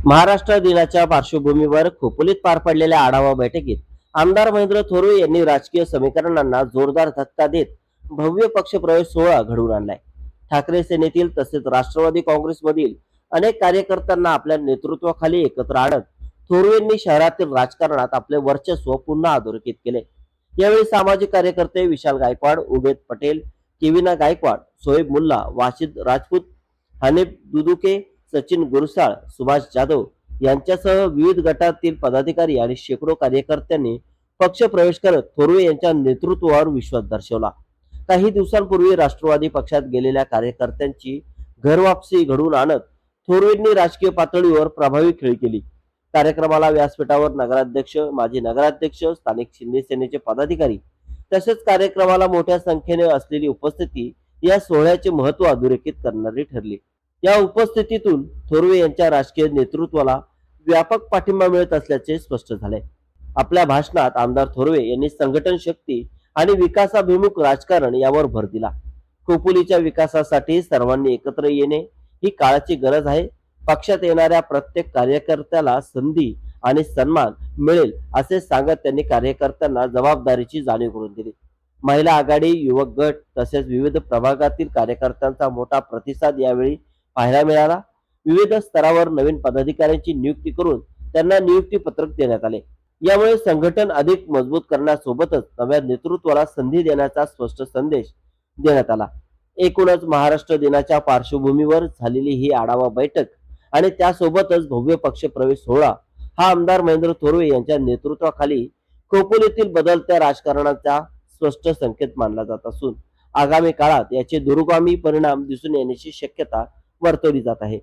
महाराष्ट्र दिनाच्या पार्श्वभूमीवर खोपोलीत पार पडलेल्या आढावा बैठकीत आमदार महेंद्र थोरवे यांनी राजकीय समीकरणांना जोरदार धक्का देत भव्य पक्षप्रवेश सोहळा घडवून आणलाय. ठाकरे सेनेतील तसेच राष्ट्रवादी काँग्रेसमधील अनेक कार्यकर्त्यांना आपल्या नेतृत्वाखाली एकत्र आणत थोरवेंनी शहरातील राजकारणात आपले वर्चस्व पुन्हा अधोरेखित केले. यावेळी सामाजिक कार्यकर्ते विशाल गायकवाड, उबेद पटेल, केविना गायकवाड, सोहेब मुल्ला, वाशिद राजपूत, हनीफ दुदुके, सचिन गुरसाळ, सुभाष जाधव यांच्यासह विविध गटातील पदाधिकारी आणि शेकडो कार्यकर्त्यांनी पक्ष प्रवेश करत थोरवे यांच्या नेतृत्वावर विश्वास दर्शवला. काही दिवसांपूर्वी राष्ट्रवादी पक्षात गेलेल्या कार्यकर्त्यांची घरवापसी घडवून आणत थोरवेंनी राजकीय पातळीवर प्रभावी खेळी केली. कार्यक्रमाला व्यासपीठावर नगराध्यक्ष, माजी नगराध्यक्ष, स्थानिक शिंदे सेनेचे पदाधिकारी तसेच कार्यक्रमाला मोठ्या संख्येने असलेली उपस्थिती या सोहळ्याचे महत्व अधोरेखित करणारी ठरली. या उपस्थितीतून थोरवे यांच्या राजकीय नेतृत्वाला व्यापक पाठिंबा मिळत असल्याचे स्पष्ट झाले. आपल्या भाषणात आमदार थोरवे यांनी संघटन शक्ती आणि विकासाभिमुख राजकारण यावर भर दिला. खोपोलीच्या विकासासाठी सर्वांनी एकत्र येणे ही काळाची गरज आहे. पक्षात येणाऱ्या प्रत्येक कार्यकर्त्याला संधी आणि सन्मान मिळेल असे सांगत त्यांनी कार्यकर्त्यांना जबाबदारीची जाणीव करून दिली. महिला आघाडी, युवक गट तसेच विविध प्रभागातील कार्यकर्त्यांचा मोठा प्रतिसाद यावेळी पाहायला मिळाला. विविध स्तरावर नवीन पदाधिकाऱ्यांची नियुक्ती करून त्यांना नियुक्ती पत्रक देण्यात आले. यामुळे संघटन अधिक मजबूत करण्यासोबतच नव्या नेतृत्वाला संधी देण्याचा स्पष्ट संदेश देण्यात आला. एकूणच महाराष्ट्र दिनाच्या पार्श्वभूमीवर झालेली ही आढावा बैठक आणि त्यासोबतच भव्य पक्ष प्रवेश सोहळा हा आमदार महेंद्र थोरवे यांच्या नेतृत्वाखाली खोपोलीतील बदलत्या राजकारणाचा स्पष्ट संकेत मानला जात असून आगामी काळात याचे दूरगामी परिणाम दिसून येण्याची शक्यता वर्तवली जात आहे.